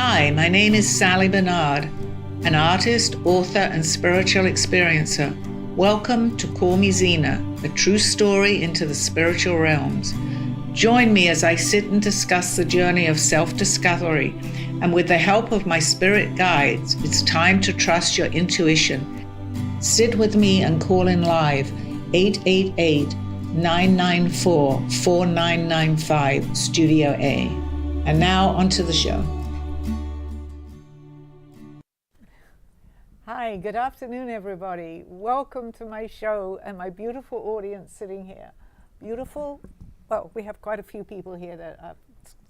Hi, my name is Sally Bernard, an artist, author, and spiritual experiencer. Welcome to Call Me Zena, a true story into the spiritual realms. Join me as I sit and discuss the journey of self-discovery, and with the help of my spirit guides, it's time to trust your intuition. Sit with me and call in live 888-994-4995, Studio A. And now onto the show. Hi, good afternoon, everybody. Welcome to my show and my beautiful audience sitting here. Beautiful? Well, we have quite a few people here that have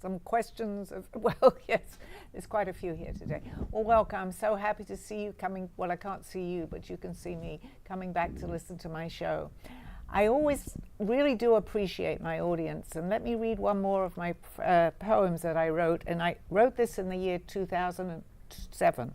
some questions of, well, yes, there's quite a few here today. Well, welcome. I'm so happy to see you coming. Well, I can't see you, but you can see me coming back to listen to my show. I always really do appreciate my audience. And let me read one more of my poems that I wrote. And I wrote this in the year 2007.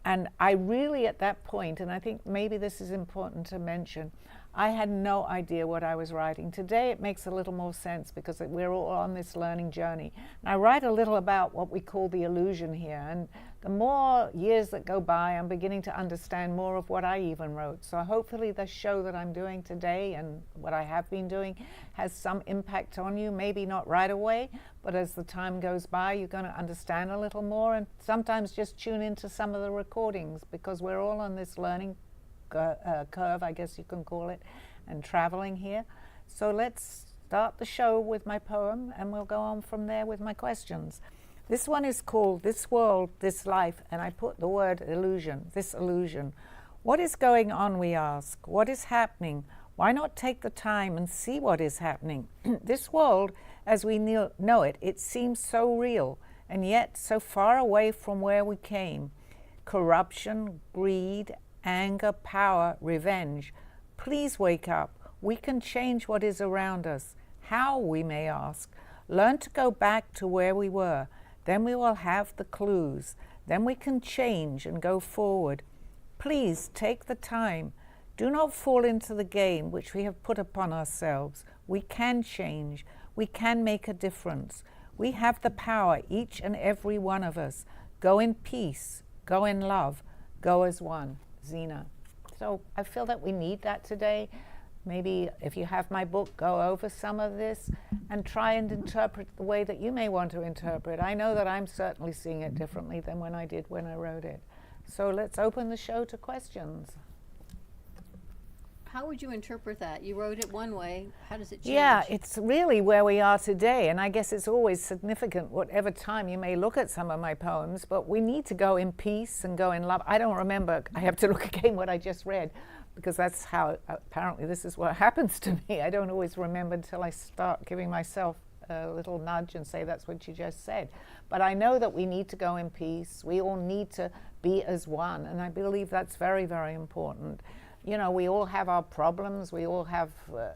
And I really, at that point, and I think maybe this is important to mention, I had no idea what I was writing. Today it makes a little more sense because we're all on this learning journey. And I write a little about what we call the illusion here. And the more years that go by, I'm beginning to understand more of what I even wrote. So hopefully the show that I'm doing today and what I have been doing has some impact on you. Maybe not right away, but as the time goes by, you're going to understand a little more. And sometimes just tune into some of the recordings because we're all on this learning curve, I guess you can call it, and traveling here. So let's start the show with my poem and we'll go on from there with my questions. This one is called This World, This Life, and I put the word illusion, this illusion. What is going on, we ask? What is happening? Why not take the time and see what is happening? This world, as we know it, it seems so real and yet so far away from where we came. Corruption, greed, anger, power, revenge. Please wake up. We can change what is around us. How, we may ask. Learn to go back to where we were. Then we will have the clues. Then we can change and go forward. Please take the time. Do not fall into the game which we have put upon ourselves. We can change. We can make a difference. We have the power, each and every one of us. Go in peace. Go in love. Go as one. Zena. So I feel that we need that today. Maybe if you have my book, go over some of this and try and interpret the way that you may want to interpret. I know that I'm certainly seeing it differently than when I did when I wrote it. So let's open the show to questions. How would you interpret that? You wrote it one way. How does it change? Yeah, it's really where we are today. And I guess it's always significant, whatever time you may look at some of my poems, but we need to go in peace and go in love. I don't remember, I have to look again what I just read, because that's how, apparently this is what happens to me. I don't always remember until I start giving myself a little nudge and say that's what you just said. But I know that we need to go in peace. We all need to be as one. And I believe that's very, very important. You know, we all have our problems, we all have,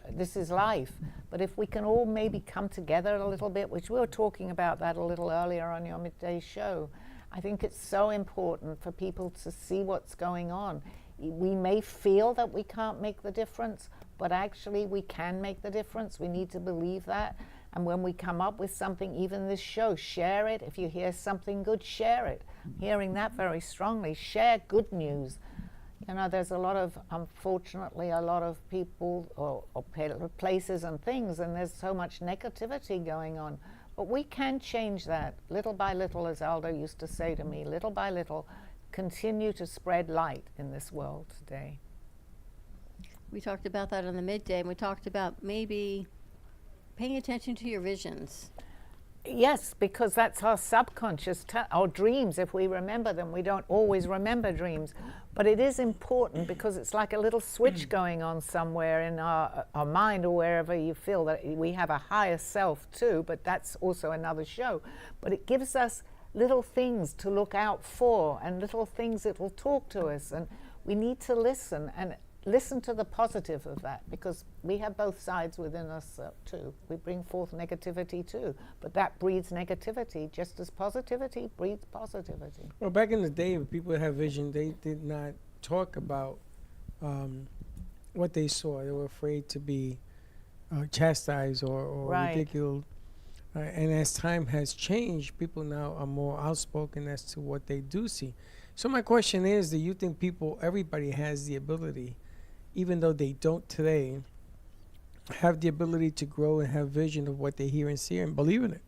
this is life. But if we can all maybe come together a little bit, which we were talking about that a little earlier on your midday show, I think it's so important for people to see what's going on. We may feel that we can't make the difference, but actually we can make the difference. We need to believe that. And when we come up with something, even this show, share it. If you hear something good, share it. I'm hearing that very strongly. Share good news. You know, there's a lot of, unfortunately, a lot of people or places and things, and there's so much negativity going on. But we can change that little by little, as Aldo used to say to me, little by little, continue to spread light in this world today. We talked about that on the midday, and we talked about maybe paying attention to your visions. Yes, because that's our subconscious, our dreams. If we remember them, we don't always remember dreams. But it is important because it's like a little switch going on somewhere in our mind or wherever you feel that we have a higher self too, but that's also another show. But it gives us little things to look out for and little things that will talk to us. And we need to listen and listen to the positive of that, because we have both sides within us too. We bring forth negativity too, but that breeds negativity just as positivity breeds positivity. Well, back in the day, when people have vision, they did not talk about what they saw. They were afraid to be chastised or Right. ridiculed. And as time has changed, people now are more outspoken as to what they do see. So my question is, do you think everybody has the ability, even though they don't today, have the ability to grow and have vision of what they hear and see and believe in it?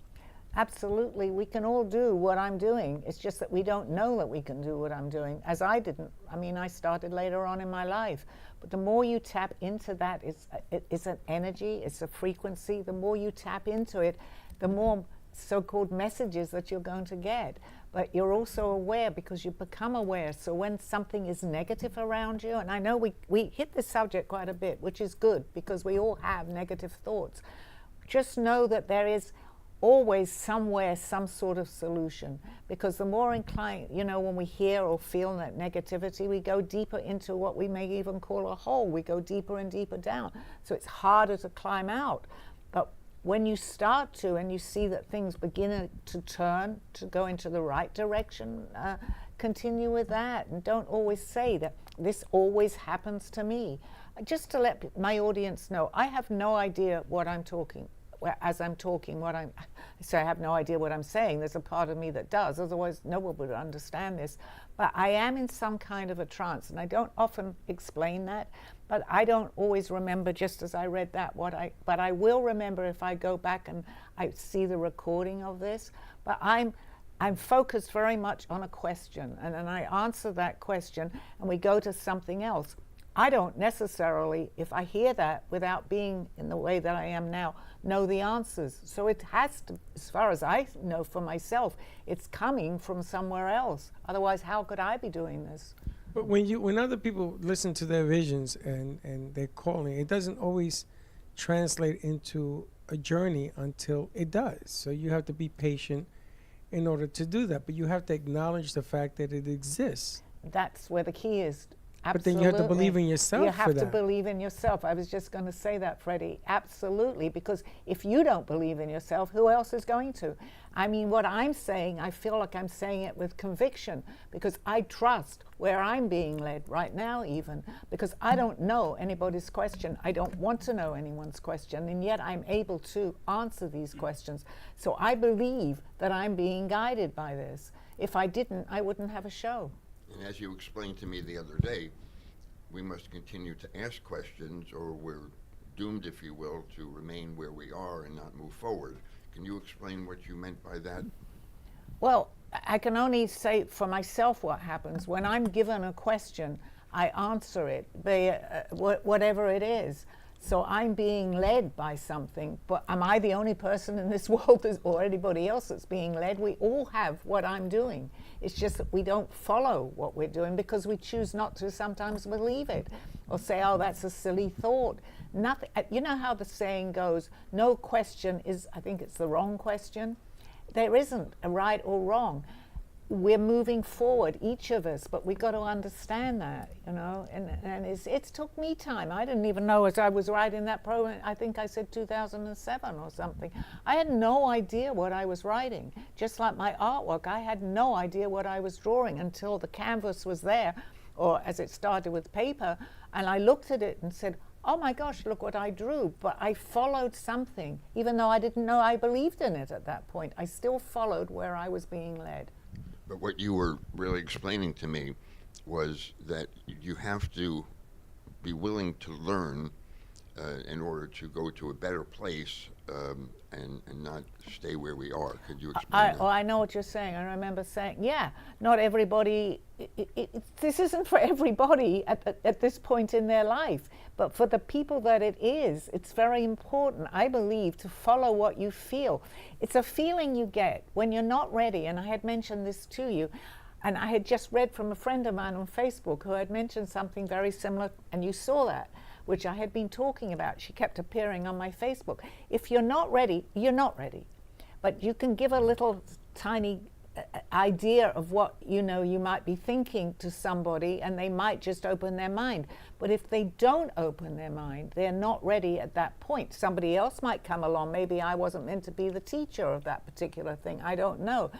Absolutely, we can all do what I'm doing. It's just that we don't know that we can do what I'm doing, as I didn't. I mean, I started later on in my life. But the more you tap into that, it's an energy, it's a frequency. The more you tap into it, the more so-called messages that you're going to get. But you're also aware because you become aware. So when something is negative around you, and I know we hit this subject quite a bit, which is good because we all have negative thoughts. Just know that there is always somewhere some sort of solution, because the more inclined, when we hear or feel that negativity, we go deeper into what we may even call a hole. We go deeper and deeper down, so it's harder to climb out. But when you start to, and you see that things begin to turn, to go into the right direction, continue with that, and don't always say that this always happens to me. Just to let my audience know, I have no idea what I'm talking as I'm talking, so I have no idea what I'm saying. There's a part of me that does, otherwise no one would understand this. But I am in some kind of a trance, and I don't often explain that, but I don't always remember just as I read that but I will remember if I go back and I see the recording of this. But I'm focused very much on a question, and then I answer that question, and we go to something else. I don't necessarily, if I hear that without being in the way that I am now, know the answers. So it has to, as far as I know for myself, it's coming from somewhere else. Otherwise, how could I be doing this? But when other people listen to their visions and they're calling, it doesn't always translate into a journey until it does. So you have to be patient in order to do that. But you have to acknowledge the fact that it exists. That's where the key is. Absolutely. But then you have to believe in yourself. You have to believe in yourself. I was just going to say that, Freddie. Absolutely. Because if you don't believe in yourself, who else is going to? I mean, what I'm saying, I feel like I'm saying it with conviction, because I trust where I'm being led right now, even, because I don't know anybody's question. I don't want to know anyone's question, and yet I'm able to answer these questions. So I believe that I'm being guided by this. If I didn't, I wouldn't have a show. And as you explained to me the other day, we must continue to ask questions, or we're doomed, if you will, to remain where we are and not move forward. Can you explain what you meant by that? Well, I can only say for myself what happens. When I'm given a question, I answer it, whatever it is. So I'm being led by something, but am I the only person in this world or anybody else that's being led? We all have what I'm doing. It's just that we don't follow what we're doing because we choose not to sometimes believe it or say, oh, that's a silly thought. Nothing. You know how the saying goes, no question is, I think it's the wrong question. There isn't a right or wrong. We're moving forward, each of us, but we got to understand that, and it's took me time. I didn't even know as I was writing that program, I think I said 2007 or something. I had no idea what I was writing. Just like my artwork, I had no idea what I was drawing until the canvas was there, or as it started with paper, and I looked at it and said, oh my gosh, look what I drew. But I followed something, even though I didn't know I believed in it at that point. I still followed where I was being led. But what you were really explaining to me was that you have to be willing to learn in order to go to a better place and not stay where we are. Could you explain that? Oh, I know what you're saying. I remember saying, yeah, not everybody, this isn't for everybody at this point in their life. But for the people that it is, it's very important, I believe, to follow what you feel. It's a feeling you get when you're not ready. And I had mentioned this to you. And I had just read from a friend of mine on Facebook who had mentioned something very similar, and you saw that, which I had been talking about. She kept appearing on my Facebook. If you're not ready, you're not ready. But you can give a little tiny idea of what you might be thinking to somebody, and they might just open their mind. But if they don't open their mind, they're not ready at that point. Somebody else might come along. Maybe I wasn't meant to be the teacher of that particular thing. I don't know.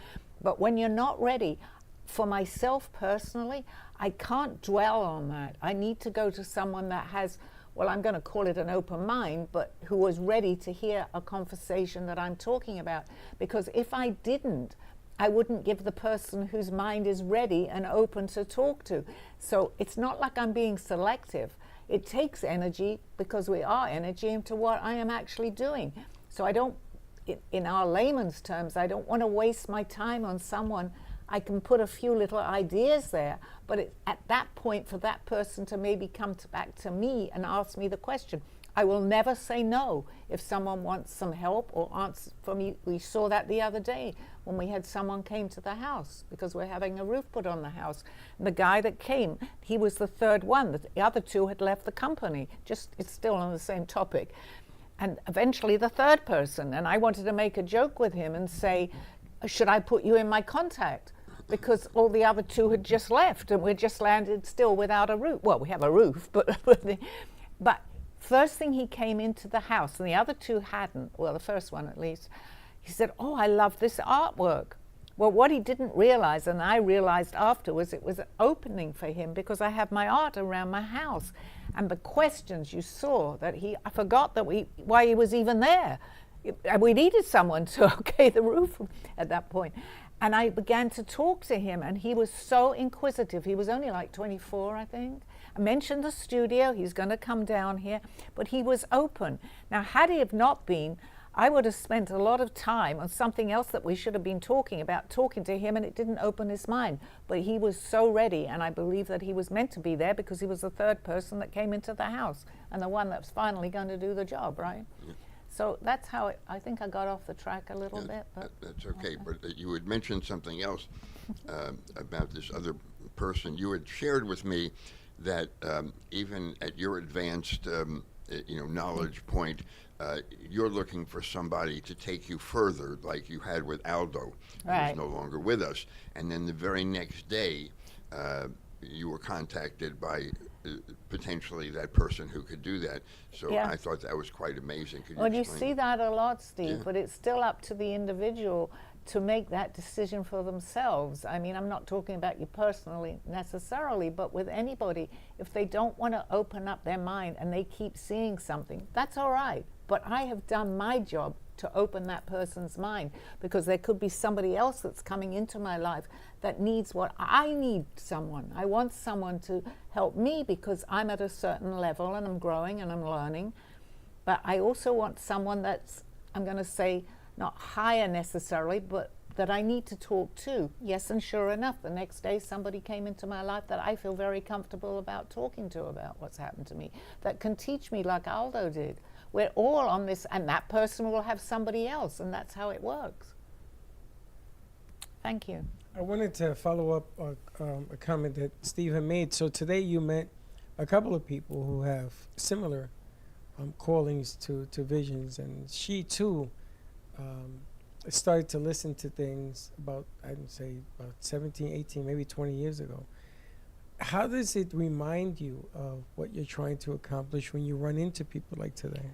But when you're not ready, for myself personally, I can't dwell on that. I need to go to someone that has well, I'm going to call it an open mind, but who was ready to hear a conversation that I'm talking about. Because if I didn't, I wouldn't give the person whose mind is ready and open to talk to. So it's not like I'm being selective. It takes energy, because we are energy, into what I am actually doing. So I don't, in our layman's terms, I don't want to waste my time on someone. I can put a few little ideas there, but at that point, for that person to maybe come back to me and ask me the question, I will never say no if someone wants some help or answer from me. We saw that the other day when we had someone came to the house because we're having a roof put on the house. And the guy that came, he was the third one. The other two had left the company. It's still on the same topic. And eventually the third person, and I wanted to make a joke with him and say, should I put you in my contact? Because all the other two had just left and we're just landed still without a roof. Well, we have a roof, but first thing he came into the house, and the other two hadn't, well, the first one at least, he said, oh, I love this artwork. Well, what he didn't realize, and I realized afterwards, it was an opening for him because I have my art around my house. And the questions you saw that I forgot that why he was even there. We needed someone to okay the roof at that point. And I began to talk to him, and he was so inquisitive. He was only like 24, I think. I mentioned the studio, he's going to come down here, but he was open. Now, had he have not been, I would have spent a lot of time on something else that we should have been talking to him, and it didn't open his mind. But he was so ready, and I believe that he was meant to be there because he was the third person that came into the house and the one that's finally going to do the job, right? Yeah. So that's how I think I got off the track a little bit. But that's okay. But you had mentioned something else about this other person. You had shared with me that even at your advanced, knowledge point, you're looking for somebody to take you further, like you had with Aldo, right, who's no longer with us. And then the very next day, you were contacted by potentially that person who could do that. So yeah. I thought that was quite amazing. Could you see that a lot, Steve, yeah. But it's still up to the individual to make that decision for themselves. I mean, I'm not talking about you personally necessarily, but with anybody, if they don't want to open up their mind and they keep seeing something, that's all right. But I have done my job to open that person's mind, because there could be somebody else that's coming into my life that needs what I need. I want someone to help me because I'm at a certain level and I'm growing and I'm learning. But I also want someone that's, I'm going to say, not higher necessarily, but that I need to talk to. Yes, and sure enough, the next day somebody came into my life that I feel very comfortable about talking to about what's happened to me, that can teach me like Aldo did. We're all on this, and that person will have somebody else, and that's how it works. Thank you. I wanted to follow up a comment that Steve had made. So today you met a couple of people who have similar callings to visions, and she too started to listen to things about, I'd say, about 17, 18, maybe 20 years ago. How does it remind you of what you're trying to accomplish when you run into people like today?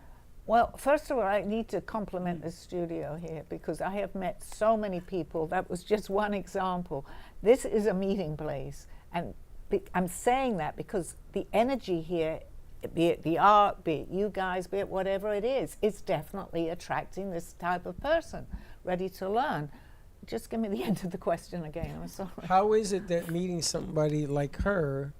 Well, first of all, I need to compliment the studio here because I have met so many people. That was just one example. This is a meeting place. And I'm saying that because the energy here, be it the art, be it you guys, be it whatever it is, it's definitely attracting this type of person ready to learn. Just give me the end of the question again, I'm sorry. How is it that meeting somebody like her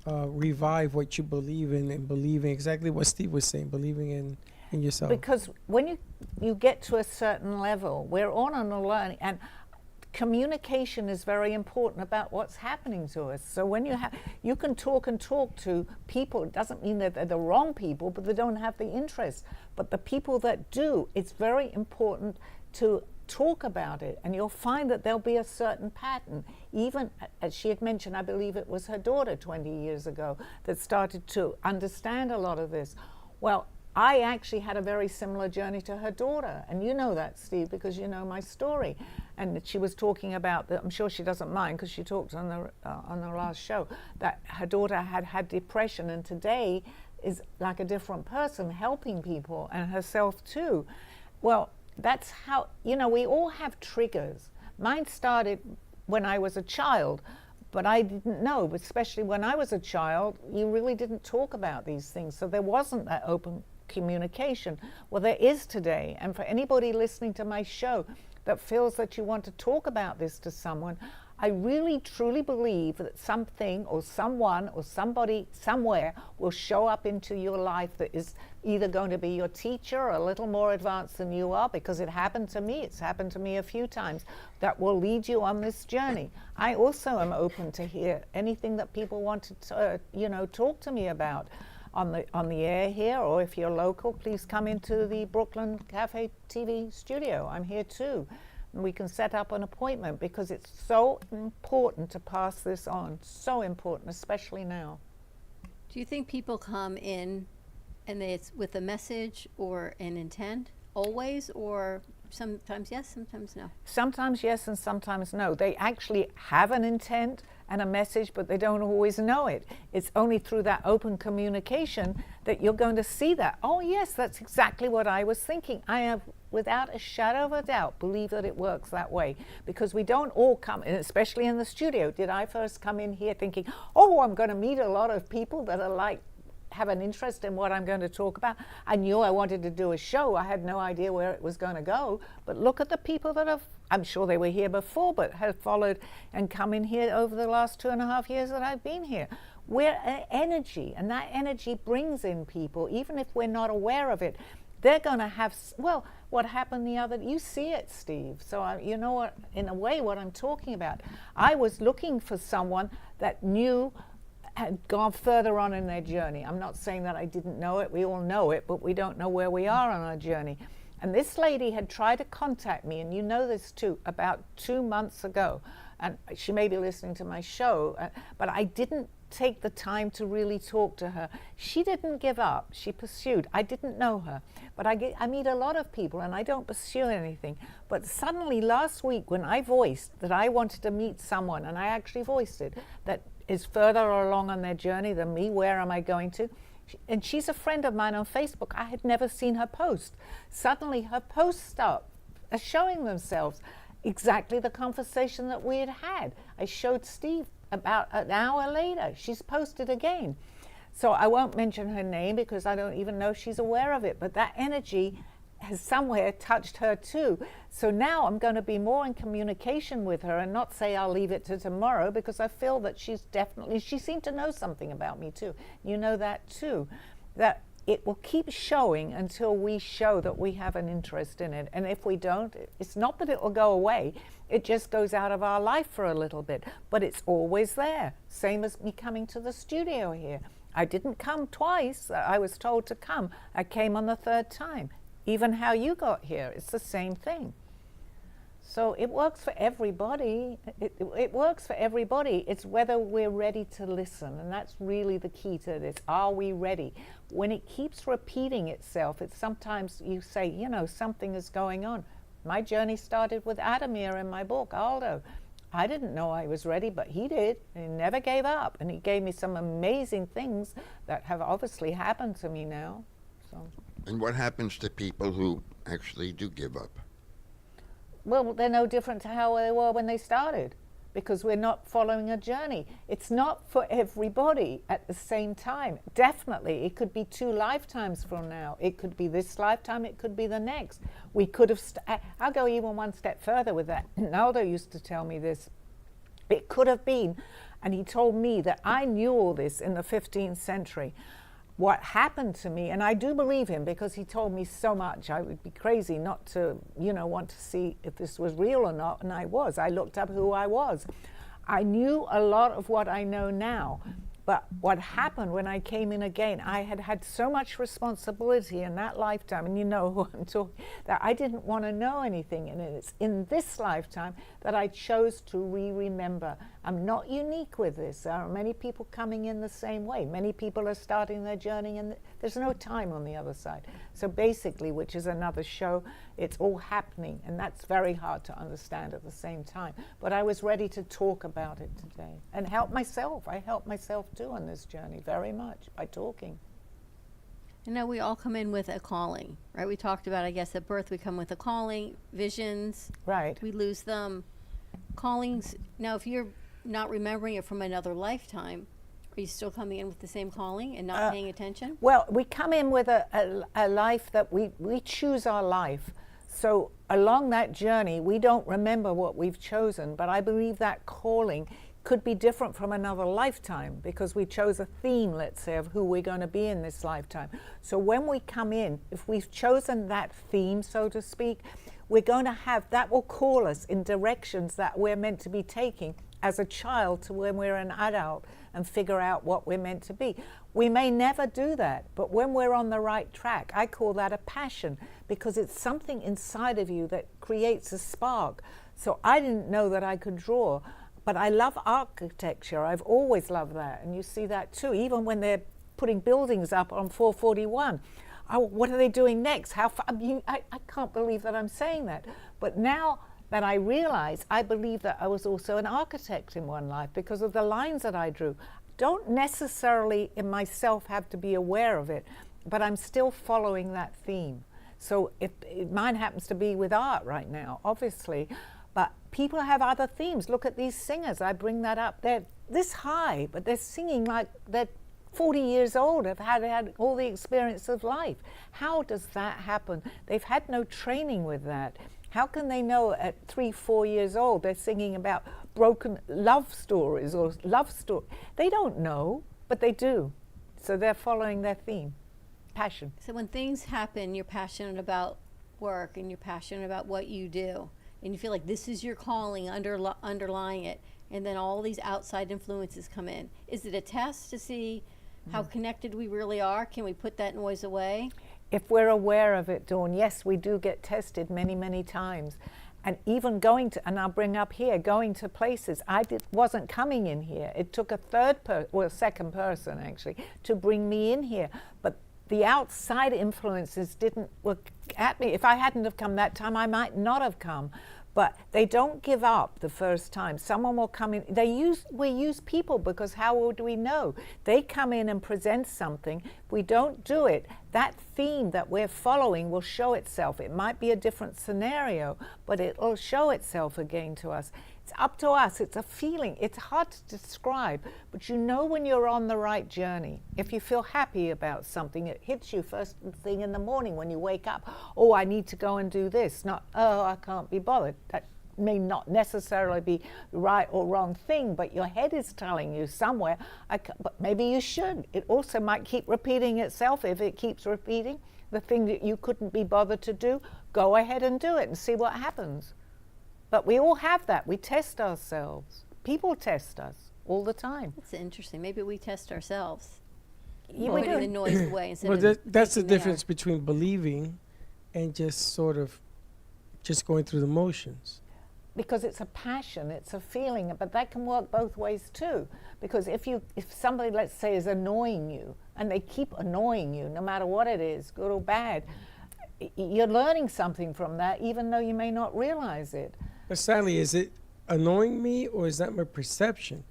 revive what you believe in and believing exactly what Steve was saying, believing in yourself? Because when you get to a certain level, we're all on a learning, and communication is very important about what's happening to us. So when you can talk to people, it doesn't mean that they're the wrong people, but they don't have the interest. But the people that do, it's very important to talk about it, and you'll find that there'll be a certain pattern. Even as she had mentioned, I believe it was her daughter 20 years ago that started to understand a lot of this. Well, I actually had a very similar journey to her daughter, and you know that, Steve, because you know my story. And she was talking about that. I'm sure she doesn't mind because she talked on the last show that her daughter had depression, and today is like a different person, helping people and herself too. Well, that's how, we all have triggers. Mine started when I was a child, but I didn't know, especially when I was a child, you really didn't talk about these things. So there wasn't that open communication. Well, there is today. And for anybody listening to my show that feels that you want to talk about this to someone, I really truly believe that something or someone or somebody somewhere will show up into your life that is either going to be your teacher or a little more advanced than you are, because it happened to me. It's happened to me a few times, that will lead you on this journey. I also am open to hear anything that people want to talk to me about on the air here, or if you're local, please come into the Brooklyn Cafe TV studio. I'm here too. We can set up an appointment, because it's so important to pass this on. So important, especially now. Do you think people come in and it's with a message or an intent always, or sometimes yes, sometimes no? Sometimes yes and sometimes no. They actually have an intent and a message, but they don't always know it. It's only through that open communication that you're going to see that. Oh yes, that's exactly what I was thinking. I have, without a shadow of a doubt, believe that it works that way, because we don't all come, and especially in the studio. Did I first come in here thinking, oh, I'm going to meet a lot of people that are like, have an interest in what I'm going to talk about? I knew I wanted to do a show. I had no idea where it was going to go. But look at the people that have, I'm sure they were here before, but have followed and come in here over the last 2.5 years that I've been here. We're energy, and that energy brings in people, even if we're not aware of it. They're going to have, well, what happened the other, you see it, Steve. So you know what, in a way, what I'm talking about. I was looking for someone that knew, had gone further on in their journey. I'm not saying that I didn't know it. We all know it, but we don't know where we are on our journey. And this lady had tried to contact me, and you know this too, about 2 months ago. And she may be listening to my show, but I didn't take the time to really talk to her. She didn't give up. She pursued. I didn't know her, but I meet a lot of people, and I don't pursue anything. But suddenly last week, when I voiced that I wanted to meet someone, and I actually voiced it, that is further along on their journey than me, where am I going to? And she's a friend of mine on Facebook. I had never seen her post. Suddenly her posts start showing themselves exactly the conversation that we had had. I showed Steve about an hour later. She's posted again. So I won't mention her name because I don't even know if she's aware of it, but that energy has somewhere touched her too. So now I'm going to be more in communication with her and not say I'll leave it to tomorrow, because I feel that she seemed to know something about me too. You know that too, that it will keep showing until we show that we have an interest in it. And if we don't, it's not that it will go away, it just goes out of our life for a little bit, but it's always there. Same as me coming to the studio here. I didn't come twice. I was told to come. I came on the third time. Even how you got here, it's the same thing. So it works for everybody. It works for everybody. It's whether we're ready to listen, and that's really the key to this. Are we ready? When it keeps repeating itself, it's sometimes you say, you know, something is going on. My journey started with Adamir in my book, Aldo. I didn't know I was ready, but he did. He never gave up, and he gave me some amazing things that have obviously happened to me now. So. And what happens to people who actually do give up? Well, they're no different to how they were when they started, because we're not following a journey. It's not for everybody at the same time. Definitely, it could be 2 lifetimes from now. It could be this lifetime, it could be the next. We could have, I'll go even one step further with that. Naldo used to tell me this. It could have been, and he told me that I knew all this in the 15th century. What happened to me, and I do believe him because he told me so much. I would be crazy not to, want to see if this was real or not, and I was. I looked up who I was. I knew a lot of what I know now, but what happened when I came in again, I had had so much responsibility in that lifetime, and you know who I'm talking, that I didn't want to know anything, and it's in this lifetime that I chose to remember. I'm not unique with this. There are many people coming in the same way. Many people are starting their journey, and there's no time on the other side. So basically, which is another show, it's all happening, and that's very hard to understand at the same time. But I was ready to talk about it today and help myself. I help myself too on this journey very much by talking. I know we all come in with a calling, right? We talked about, I guess, at birth we come with a calling, visions. Right. We lose them. Callings. Now, if you're not remembering it from another lifetime, are you still coming in with the same calling and not paying attention? Well, we come in with a life that we choose our life. So along that journey, we don't remember what we've chosen, but I believe that calling could be different from another lifetime because we chose a theme, let's say, of who we're going to be in this lifetime. So when we come in, if we've chosen that theme, so to speak, we're going to have, that will call us in directions that we're meant to be taking as a child to when we're an adult and figure out what we're meant to be. We may never do that, but when we're on the right track, I call that a passion because it's something inside of you that creates a spark. So I didn't know that I could draw, but I love architecture. I've always loved that, and you see that too, even when they're putting buildings up on 441. Oh, what are they doing next? How far? I can't believe that I'm saying that. But now that I realize, I believe that I was also an architect in one life because of the lines that I drew. Don't necessarily in myself have to be aware of it, but I'm still following that theme. So if mine happens to be with art right now, obviously, but people have other themes. Look at these singers. I bring that up. They're this high, but they're singing like they're 40 years old, have had all the experience of life. How does that happen? They've had no training with that. How can they know at 3, 4 years old they're singing about broken love stories or love story? They don't know, but they do. So they're following their theme, passion. So when things happen, you're passionate about work and you're passionate about what you do, and you feel like this is your calling underlying it, and then all these outside influences come in. Is it a test to see how connected we really are? Can we put that noise away? If we're aware of it, Dawn, yes, we do get tested many, many times. And even going to, and I'll bring up here, going to places, wasn't coming in here. It took a second person actually, to bring me in here. But the outside influences didn't look at me. If I hadn't have come that time, I might not have come. But they don't give up the first time. Someone will come in. We use people because how would we know? They come in and present something. If we don't do it, that theme that we're following will show itself. It might be a different scenario, but it will show itself again to us. It's up to us. It's a feeling. It's hard to describe, but you know when you're on the right journey. If you feel happy about something, it hits you first thing in the morning when you wake up. Oh, I need to go and do this. Not, oh, I can't be bothered. That may not necessarily be the right or wrong thing, but your head is telling you somewhere, but maybe you should. It also might keep repeating itself. If it keeps repeating the thing that you couldn't be bothered to do, go ahead and do it and see what happens. But we all have that. We test ourselves. People test us all the time. That's interesting. Maybe we test ourselves. Yeah, we putting do. the noise away instead Well, of that's the facing there. difference between believing and just sort of just going through the motions. Because it's a passion, it's a feeling, but that can work both ways too. Because if somebody, let's say, is annoying you, and they keep annoying you, no matter what it is, good or bad, you're learning something from that, even though you may not realize it. But Sally, is it annoying me or is that my perception?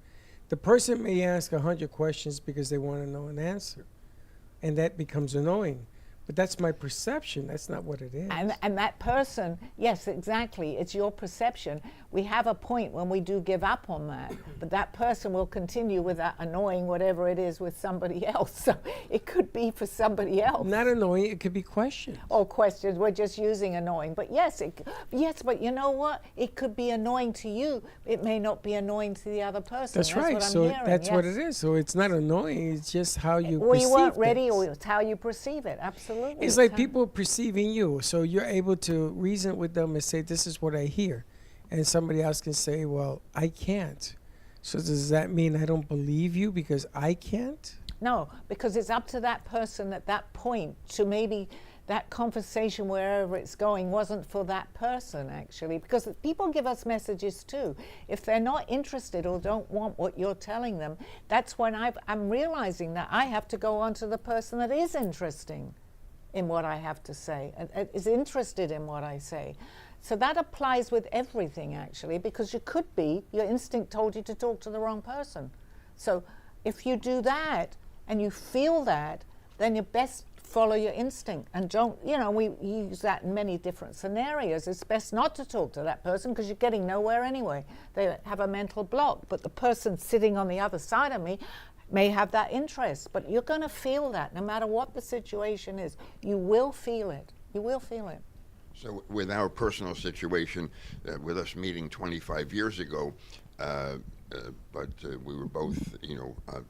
The person may ask 100 questions because they want to know an answer, and that becomes annoying. But that's my perception. That's not what it is. And that person, yes, exactly. It's your perception. We have a point when we do give up on that, but that person will continue with that annoying whatever it is with somebody else. So it could be for somebody else. Not annoying. It could be questions. Oh, questions. We're just using annoying. But yes, but you know what? It could be annoying to you. It may not be annoying to the other person. That's right. What I'm So hearing, that's what yes. it is. So it's not annoying. It's just how you Well, perceive you weren't ready, things. or it's how you perceive it. Absolutely. It's like people perceiving you. So you're able to reason with them and say, this is what I hear. And somebody else can say, well, I can't. So does that mean I don't believe you because I can't? No, because it's up to that person at that point to maybe that conversation, wherever it's going, wasn't for that person, actually. Because people give us messages too. If they're not interested or don't want what you're telling them, that's when I'm realizing that I have to go on to the person that is interesting in what I have to say, and is interested in what I say. So that applies with everything, actually, because your instinct told you to talk to the wrong person. So if you do that and you feel that, then your best follow your instinct and don't, we use that in many different scenarios. It's best not to talk to that person because you're getting nowhere anyway. They have a mental block, but the person sitting on the other side of me may have that interest, but you're going to feel that no matter what the situation is. You will feel it. You will feel it. So with our personal situation, with us meeting 25 years ago, but we were both,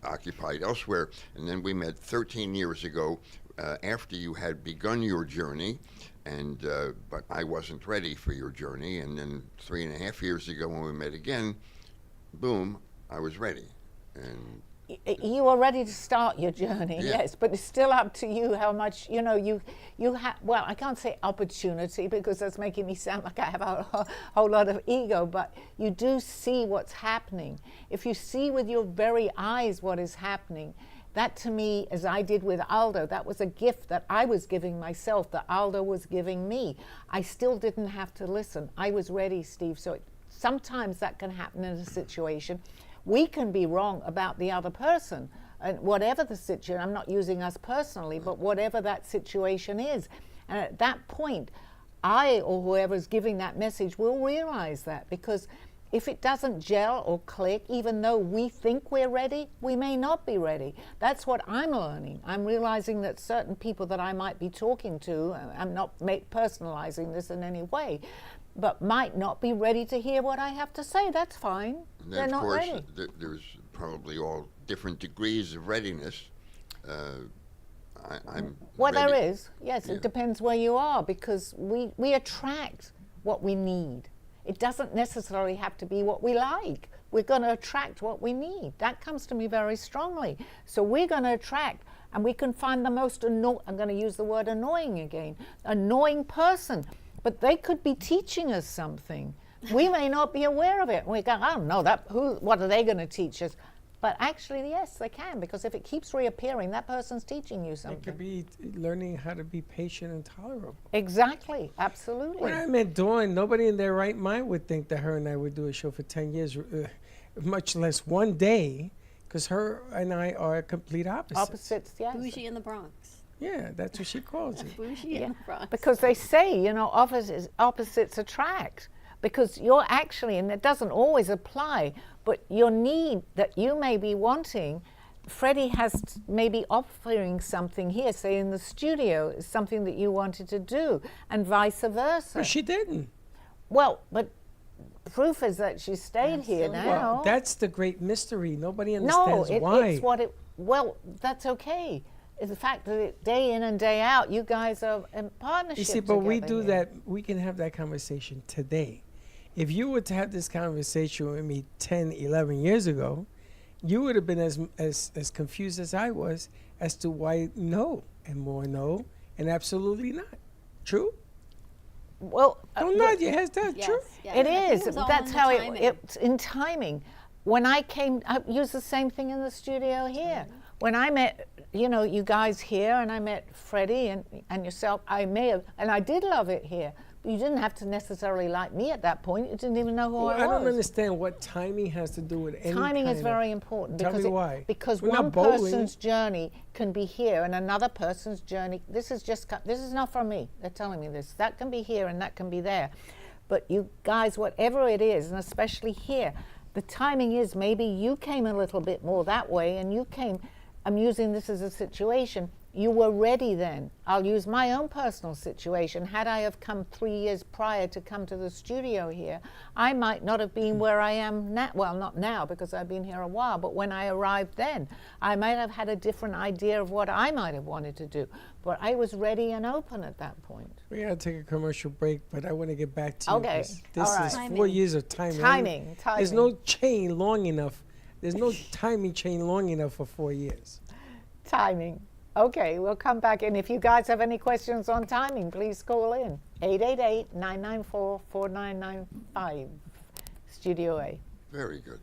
occupied elsewhere, and then we met 13 years ago after you had begun your journey, and but I wasn't ready for your journey, and then 3.5 years ago when we met again, boom, I was ready. And you were ready to start your journey, Yeah. yes, but it's still up to you how much, you have, well, I can't say opportunity because that's making me sound like I have a whole lot of ego, but you do see what's happening. If you see with your very eyes what is happening, that to me, as I did with Aldo, that was a gift that I was giving myself, that Aldo was giving me. I still didn't have to listen. I was ready, Steve. So sometimes that can happen in a situation. We can be wrong about the other person, and whatever the situation, I'm not using us personally, but whatever that situation is. And at that point, I or whoever's giving that message will realize that, because if it doesn't gel or click, even though we think we're ready, we may not be ready. That's what I'm learning. I'm realizing that certain people that I might be talking to, I'm not personalizing this in any way, but might not be ready to hear what I have to say. That's fine. then, They're of not course, ready. There's probably all different degrees of readiness. I'm Well, ready. there is. Yes, Yeah. it depends where you are, because we attract what we need. It doesn't necessarily have to be what we like. We're going to attract what we need. That comes to me very strongly. So we're going to attract, and we can find the most I'm going to use the word annoying again, annoying person, but they could be teaching us something. We may not be aware of it. We go, I don't know, what are they going to teach us? But actually, yes, they can, because if it keeps reappearing, that person's teaching you It something. could be learning how to be patient and tolerable. Exactly, absolutely. When I met Dawn, nobody in their right mind would think that her and I would do a show for 10 years, much less one day, because her and I are complete opposites. Opposites, yes. Bougie in the Bronx. Yeah, that's what she calls it. Bougie in the Bronx. Because they say, opposites attract. Because you're actually, and it doesn't always apply, but your need that you may be wanting, Freddie has maybe offering something here, say in the studio, is something that you wanted to do, and vice versa. But she didn't. Well, but proof is that she stayed here Absolutely. now. Well, that's the great mystery. Nobody No, understands why. it's what it, well, that's okay. It's the fact that day in and day out, you guys are in partnership You see, but we together do here. that. We can have that conversation today. If you were to have this conversation with me 10, 11 years ago, you would have been as confused as I was as to why no, and more no, and absolutely not. True? Well, Don't nod your heads. That's Yes, true. yes. it I think is. was all That's in the how timing. it's in timing. When I came, I used the same thing in the studio here. When I met, you guys here, and I met Freddie and yourself, I did love it here. You didn't have to necessarily like me at that point. You didn't even know who Well, I I was. don't understand what timing has to do with any Timing is kind very important. Tell because me why. Because We're one not bowling. person's journey can be here, and another person's journey. This is not from me. They're telling me this. That can be here, and that can be there. But you guys, whatever it is, and especially here, the timing is maybe you came a little bit more that way, and you came. I'm using this as a situation. You were ready then. I'll use my own personal situation. Had I have come 3 years prior to come to the studio here, I might not have been where I am now. Well, not now because I've been here a while, but when I arrived then, I might have had a different idea of what I might have wanted to do. But I was ready and open at that point. We gotta take a commercial break, but I want to get back to you. Okay, 'Cause This all right. is Timing. 4 years of timing. Timing. There's no chain long enough. There's no timing chain long enough for 4 years. Timing. Okay, we'll come back. And if you guys have any questions on timing, please call in. 888-994-4995. Studio A. Very good.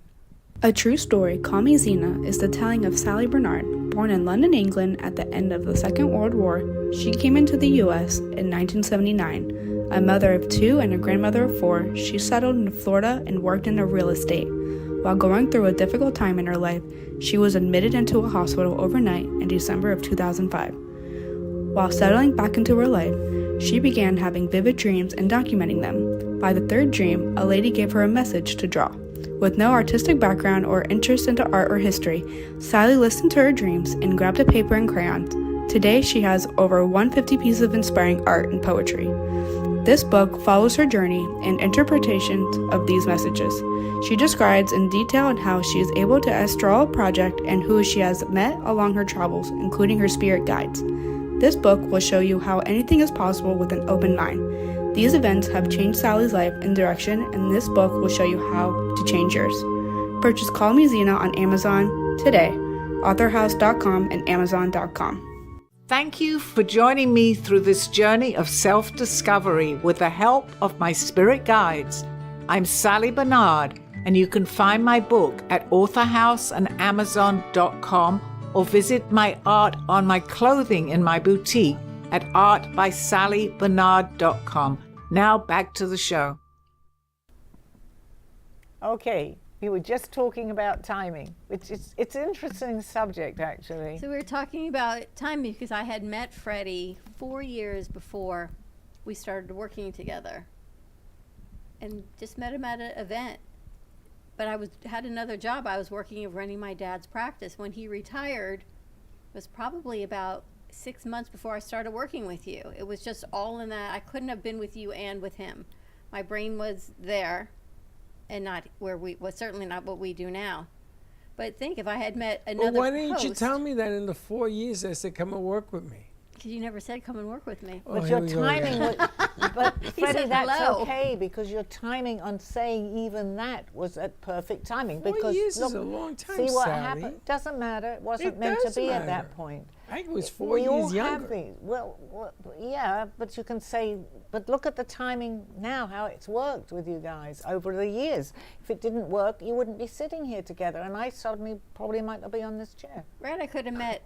A true story, Call Me Zena, is the telling of Sally Bernard. Born in London, England at the end of the Second World War, she came into the U.S. in 1979. A mother of 2 and a grandmother of 4, she settled in Florida and worked in real estate. While going through a difficult time in her life, she was admitted into a hospital overnight in December of 2005. While settling back into her life, she began having vivid dreams and documenting them. By the third dream, a lady gave her a message to draw. With no artistic background or interest into art or history, Sally listened to her dreams and grabbed a paper and crayons. Today, she has over 150 pieces of inspiring art and poetry. This book follows her journey and interpretations of these messages. She describes in detail on how she is able to astral a project and who she has met along her travels, including her spirit guides. This book will show you how anything is possible with an open mind. These events have changed Sally's life and direction, and this book will show you how to change yours. Purchase Call Me Zena on Amazon today, authorhouse.com and amazon.com. Thank you for joining me through this journey of self-discovery with the help of my spirit guides. I'm Sally Bernard, and you can find my book at authorhouse and amazon.com or visit my art on my clothing in my boutique at artbysallybernard.com. Now back to the show. Okay, we were just talking about timing, which it's an interesting subject actually. So we were talking about timing because I had met Freddie 4 years before we started working together, and just met him at an event. But I had another job. I was working and running my dad's practice. When he retired, it was probably about 6 months before I started working with you. It was just all in that. I couldn't have been with you and with him. My brain was there, and not where we was, certainly not what we do now. But think if I had met another Well, why didn't you host- tell me that in the 4 years I said, come and work with me? Because you never said come and work with me. Oh, But here your we go timing again. was, but Freddie, said that's hello. okay because your timing on saying even that was at perfect timing. 4 Because years look, is a long time, see what Sally. happened? Doesn't matter. It wasn't It meant to does be at matter. that point. I was 4 We all years have younger. these. Well, yeah, but you can say, but look at the timing now, how it's worked with you guys over the years. If it didn't work, you wouldn't be sitting here together, and I suddenly probably might not be on this chair. Right, I could have met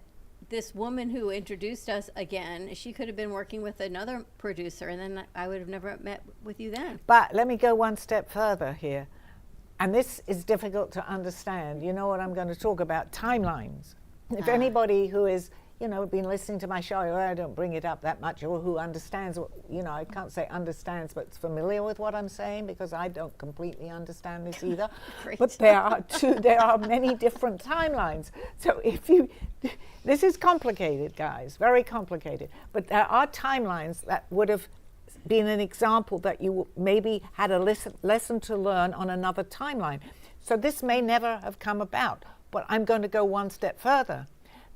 this woman who introduced us again. She could have been working with another producer, and then I would have never met with you then. But let me go one step further here. And this is difficult to understand. You know what I'm going to talk about? Timelines. If anybody who is, been listening to my show, I don't bring it up that much, or who understands, I can't say understands, but is familiar with what I'm saying, because I don't completely understand this either. Great. But there are many different timelines. So this is complicated, guys, very complicated. But there are timelines that would have been an example that you maybe had a lesson to learn on another timeline. So this may never have come about, but I'm going to go one step further.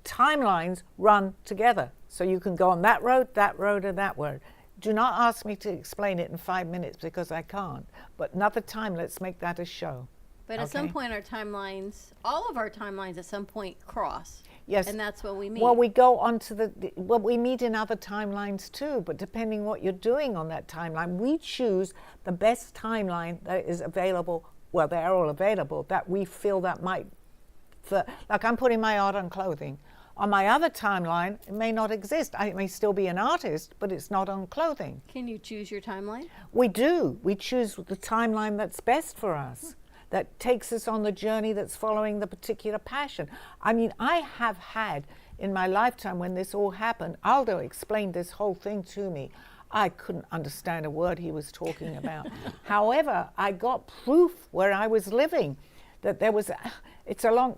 Timelines run together. So you can go on that road, or that road. Do not ask me to explain it in 5 minutes because I can't. But another time, let's make that a show. But at some Okay. point, our timelines, all of our timelines at some point cross. Yes. And that's when we meet. Well, we go on to we meet in other timelines too, but depending what you're doing on that timeline, we choose the best timeline that is available. Well, they're all available, that we feel that might, like I'm putting my art on clothing. On my other timeline, it may not exist. I may still be an artist, but it's not on clothing. Can you choose your timeline? We do. We choose the timeline that's best for us, that takes us on the journey that's following the particular passion. I mean, I have had in my lifetime when this all happened, Aldo explained this whole thing to me. I couldn't understand a word he was talking about. However, I got proof where I was living that there was,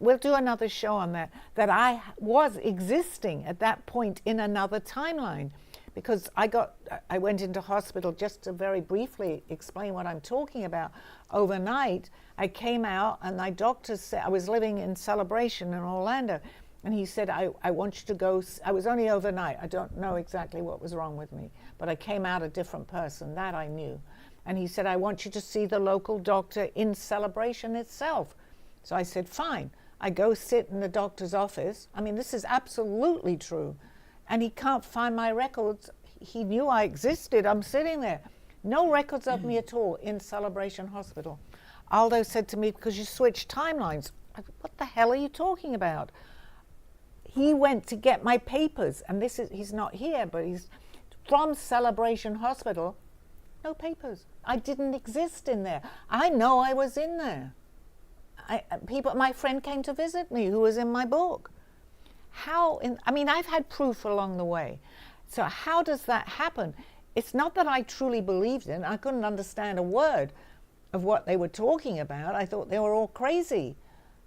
we'll do another show on that I was existing at that point in another timeline. Because I went into hospital, just to very briefly explain what I'm talking about. Overnight, I came out and my doctor said, I was living in Celebration in Orlando, and he said, I want you to go, I was only overnight, I don't know exactly what was wrong with me, but I came out a different person, that I knew. And he said, I want you to see the local doctor in Celebration itself. So I said, fine. I go sit in the doctor's office. I mean, this is absolutely true. And he can't find my records. He knew I existed. I'm sitting there. No records of me at all in Celebration Hospital. Aldo said to me, because you switched timelines. What the hell are you talking about? He went to get my papers, and he's not here, but he's from Celebration Hospital. No papers. I didn't exist in there. I know I was in there. My friend came to visit me who was in my book. I've had proof along the way. So how does that happen? It's not that I truly believed in. I couldn't understand a word of what they were talking about. I thought they were all crazy,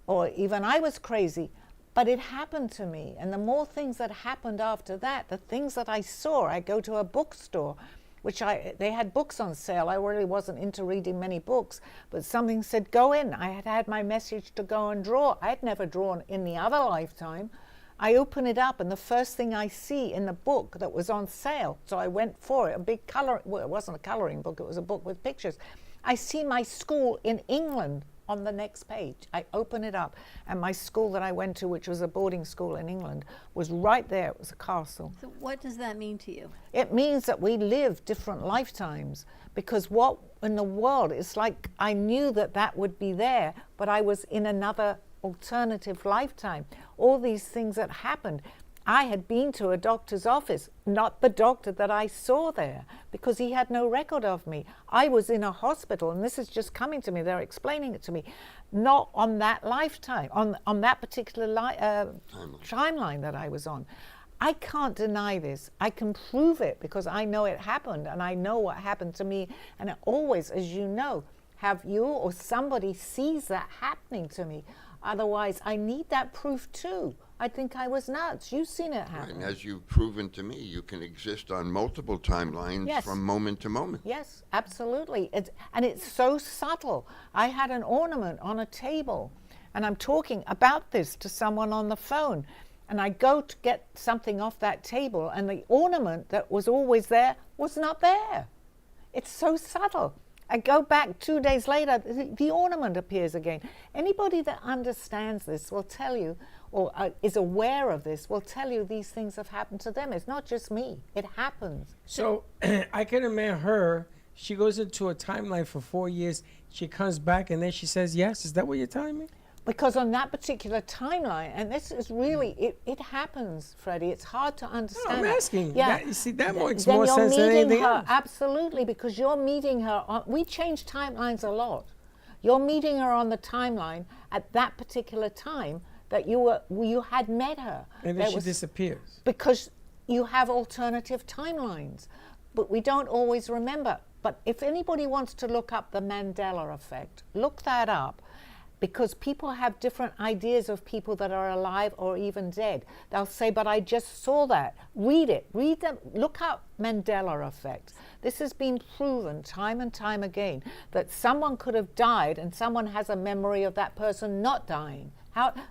or even I was crazy. But it happened to me. And the more things that happened after that, the things that I saw, I go to a bookstore, they had books on sale. I really wasn't into reading many books, but something said, go in. I had had my message to go and draw. I had never drawn in the other lifetime. I open it up, and the first thing I see in the book that was on sale, so I went for it, a big well, it wasn't a coloring book, it was a book with pictures. I see my school in England on the next page. I open it up, and my school that I went to, which was a boarding school in England, was right there. It was a castle. So what does that mean to you? It means that we live different lifetimes, because what in the world, it's like I knew that that would be there, but I was in another alternative lifetime. All these things that happened. I had been to a doctor's office, not the doctor that I saw there, because he had no record of me. I was in a hospital, and this is just coming to me. They're explaining it to me. Not on that lifetime, on that particular timeline that I was on. I can't deny this. I can prove it because I know it happened, and I know what happened to me. And always, as you know, have you or somebody sees that happening to me. Otherwise, I need that proof too. I think I was nuts. You've seen it happen. And as you've proven to me, you can exist on multiple timelines Yes. from moment to moment. Yes, absolutely. And it's so subtle. I had an ornament on a table, and I'm talking about this to someone on the phone, and I go to get something off that table, and the ornament that was always there was not there. It's so subtle. I go back 2 days later, the ornament appears again. Anybody that understands this will tell you, or is aware of this, will tell you these things have happened to them. It's not just me. It happens. So I can imagine her. She goes into a timeline for 4 years. She comes back and then she says yes. Is that what you're telling me? Because on that particular timeline, and this is really, it happens, Freddie. It's hard to No, understand. I'm asking. Yeah. That, you see, that makes Then more you're sense than meeting anything her, else. absolutely, because you're meeting her we change timelines a lot. You're meeting her on the timeline at that particular time that you had met her. And then she disappears. Because you have alternative timelines, but we don't always remember. But if anybody wants to look up the Mandela effect, look that up. Because people have different ideas of people that are alive or even dead. They'll say, but I just saw that. Read it. Read them. Look up Mandela effect. This has been proven time and time again that someone could have died and someone has a memory of that person not dying.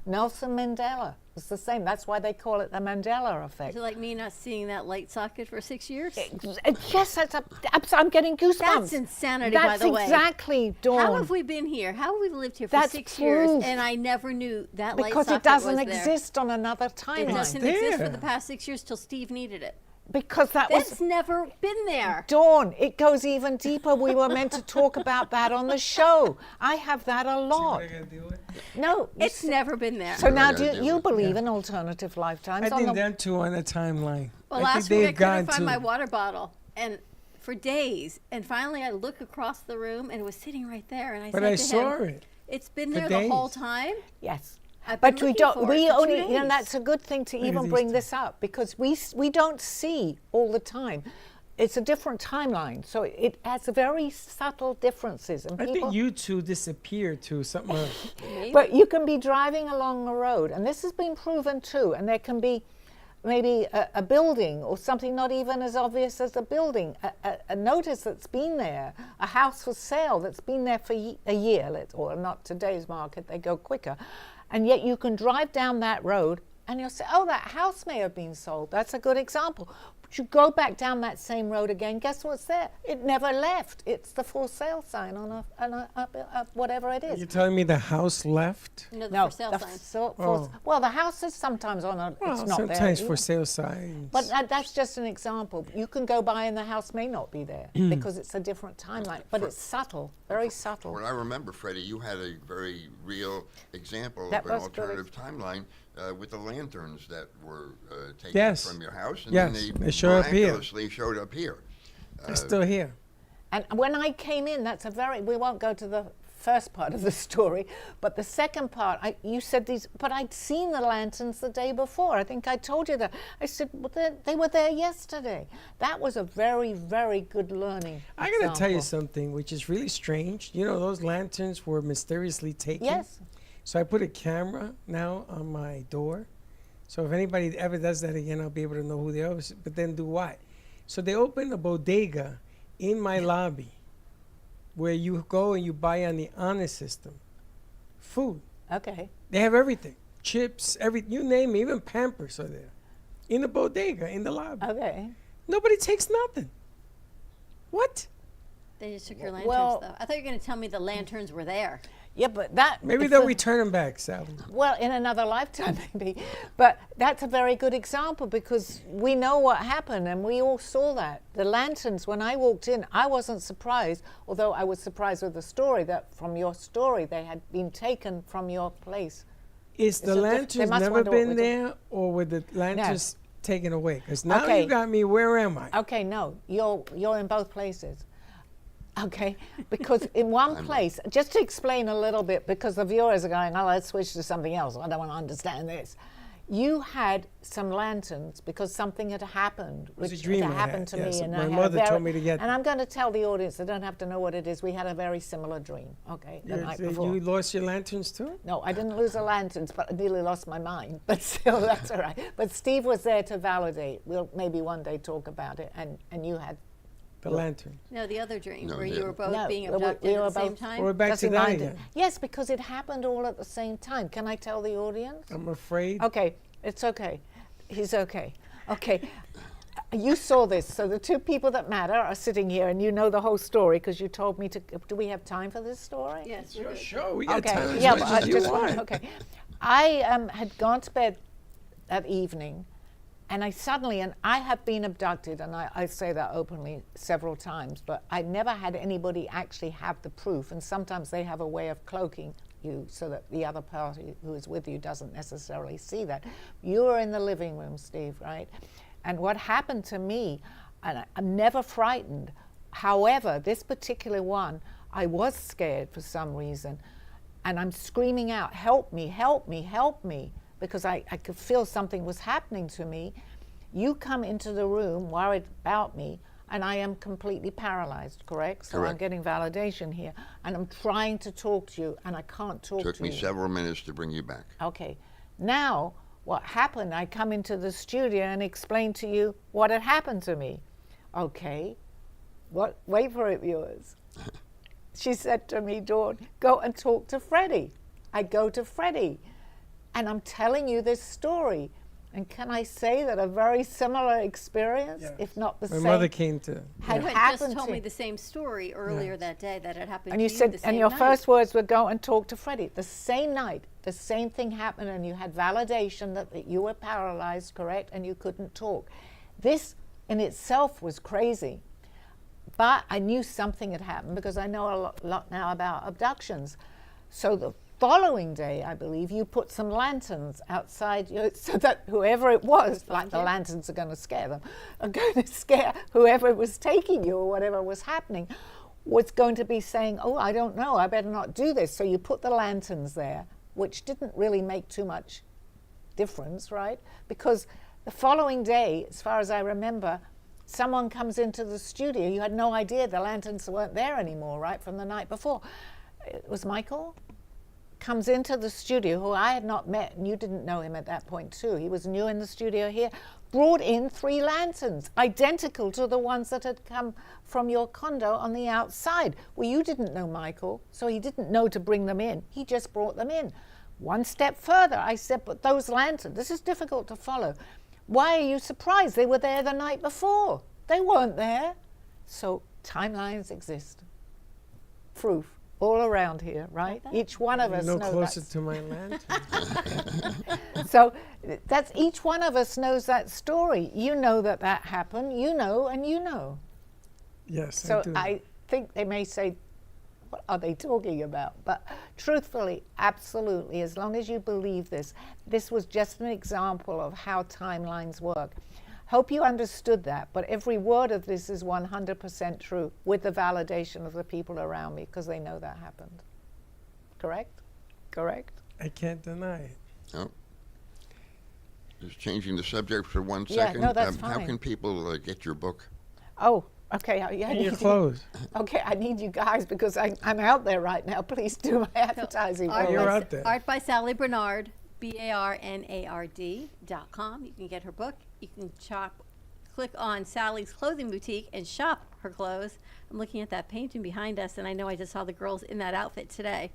Nelson Mandela. It's the same. That's why they call it the Mandela effect. Is it like me not seeing that light socket for 6 years? Yes, I'm getting goosebumps. That's insanity, by the way. That's exactly, Dawn. How have we been here? How have we lived here for That's 6 years? proof. And I never knew that light Because socket it doesn't was there. exist on another timeline. It doesn't exist for there. the past 6 years till Steve needed it. Because that was That's never been there. Dawn. It goes even deeper. We were meant to talk about that on the show. I have that a lot. No, It's never been there. So now, Yeah, do yeah, you yeah. believe in alternative lifetimes? I think them two on a timeline. Well, I last think week I they've couldn't gone find to. my water bottle, and for days, and finally I look across the room, and it was sitting right there, and I But said I to saw him, it. "It's been for there the whole days. time." Yes. I've been But we looking don't. for it We for 2 only. You know, days. that's a good thing to Look at even these bring two. this up because we don't see all the time. It's a different timeline, so it has very subtle differences, and I people. think you two disappeared to something else. Maybe. But you can be driving along a road, and this has been proven too, and there can be maybe a building or something not even as obvious as a building, a notice that's been there, a house for sale that's been there for a year, or not today's market, they go quicker, and yet you can drive down that road and you'll say, oh, that house may have been sold. That's a good example. But you go back down that same road again, guess what's there? It never left. It's the for sale sign on a whatever it is. You're telling me the house left? No, the No, for sale the sign. Oh. well, the house is sometimes on a. Well, it's not there. sometimes either. for sale signs. But that's just an example. You can go by and the house may not be there because it's a different timeline. But it's subtle, very subtle. What I remember, Freddie, you had a very real example That of an was good. alternative timeline with the lanterns that were taken Yes. from your house, and Yes, then they showed up here. miraculously showed up here. It's still here. And when I came in, we won't go to the first part of the story, but the second part, you said these, but I'd seen the lanterns the day before. I think I told you that. I said, well, they were there yesterday. That was a very, very good learning. I got to tell you example. something, which is really strange. You know, those lanterns were mysteriously taken. Yes. So I put a camera now on my door. So if anybody ever does that again, I'll be able to know who they are. But then do what? So they opened a bodega in my lobby where you go and you buy on the honor system food. Okay. They have everything. Chips, you name it, even Pampers are there. In the bodega, in the lobby. Okay. Nobody takes nothing. What? They just took your lanterns, Well- though. I thought you were going to tell me the lanterns were there. Yeah, but that Maybe it's they'll a- return them back, Sally. Well, in another lifetime, maybe. But that's a very good example because we know what happened and we all saw that. The lanterns, when I walked in, I wasn't surprised, although I was surprised with the story that from your story they had been taken from your place. Is the So they lanterns must never wonder what been we're doing. there, or were the lanterns taken away? Because now Okay. you got me. Where am I? Okay, no, you're in both places. Okay, because in one place, just to explain a little bit, because the viewers are going, oh, let's switch to something else. I don't want to understand this. You had some lanterns because something had happened, was a which dream had I happened had, to yes. me, and My I had mother a very, told me to get And I'm going to tell the audience; they don't have to know what it is. We had a very similar dream. Okay, the night before. You lost your lanterns too? No, I didn't lose the lanterns, but I nearly lost my mind. But still, that's all right. But Steve was there to validate. We'll maybe one day talk about it. And you had. The lantern. No, the other dream No, where yeah. you were both No, being we abducted were at the same both- time. We're back Does to he that mind it? again. Yes, because it happened all at the same time. Can I tell the audience? I'm afraid. Okay, it's okay. He's okay. Okay. You saw this, so the two people that matter are sitting here, and you know the whole story because you told me to. Do we have time for this story? Yes, Sure, sure. We got Okay. time as Yeah, much but I as you just want. okay. I had gone to bed that evening, and I suddenly, and I have been abducted, and I say that openly several times, but I never had anybody actually have the proof, and sometimes they have a way of cloaking you so that the other party who is with you doesn't necessarily see that. You were in the living room, Steve, right? And what happened to me, and I'm never frightened. However, this particular one, I was scared for some reason, and I'm screaming out, help me, help me, help me, because I could feel something was happening to me. You come into the room worried about me, and I am completely paralyzed, correct? So I'm Correct. getting validation here, and I'm trying to talk to you, and I can't talk Took to me you. several minutes to bring you back. Okay. Now, what happened, I come into the studio and explain to you what had happened to me. Okay. What? Wait for it, viewers. She said to me, Dawn, go and talk to Freddie. I go to Freddie, and I'm telling you this story. And can I say that a very similar experience, Yes. if not the My same, mother came to. had You had happened just told to me the same story earlier that day that had happened and to you you said, the same and your night. first words were go and talk to Freddie. The same night, the same thing happened, and you had validation that you were paralyzed, correct, and you couldn't talk. This in itself was crazy. But I knew something had happened because I know a lot now about abductions. So the following day, I believe, you put some lanterns outside so that whoever it was, like the lanterns are going to scare them, are going to scare whoever was taking you or whatever was happening, was going to be saying, oh, I don't know, I better not do this. So you put the lanterns there, which didn't really make too much difference, right? Because the following day, as far as I remember, someone comes into the studio. You had no idea the lanterns weren't there anymore, right, from the night before. It was Michael. Comes into the studio, who I had not met, and you didn't know him at that point too. He was new in the studio here. Brought in 3 lanterns, identical to the ones that had come from your condo on the outside. Well, you didn't know Michael, so he didn't know to bring them in. He just brought them in. One step further, I said, but those lanterns, this is difficult to follow. Why are you surprised? They were there the night before. They weren't there. So timelines exist. Proof all around here, right? Each one of us No knows closer that. to my lantern. So that's each one of us knows that story. You know that happened. You know, and you know. Yes, So I do. I think they may say, what are they talking about? But truthfully, absolutely, as long as you believe this, this was just an example of how timelines work. Hope you understood that, but every word of this is 100% true with the validation of the people around me because they know that happened. correct? Correct? I can't deny it. Oh. Just changing the subject for 1 Yeah, second. no, that's How fine. can people get your book? Oh, okay. Yeah, I And your need clothes. Okay, I need you guys because I'm out there right now. Please do my advertising. Art for You're me. by, out there. Art by Sally Bernard, BARNARD.com. You can get her book. You can click on Sally's Clothing Boutique and shop her clothes. I'm looking at that painting behind us, and I know I just saw the girls in that outfit today.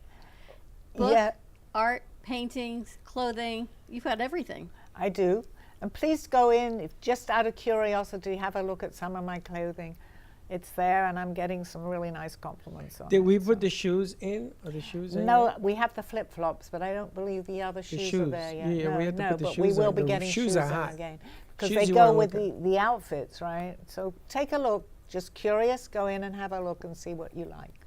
Book, Yeah. art, paintings, clothing. You've got everything. I do. And please go in, if just out of curiosity, have a look at some of my clothing. It's there, and I'm getting some really nice compliments on Did it. we put so. the shoes in? Or the shoes in? No, yet? we have the flip-flops, but I don't believe the other shoes are shoes. there yet. Yeah, no, we have to no, put the but shoes we will on. be The getting shoes shoes are in hot. again. Because Shoes they you go wanna with look the outfits, right? So take a look. Just curious, go in and have a look and see what you like.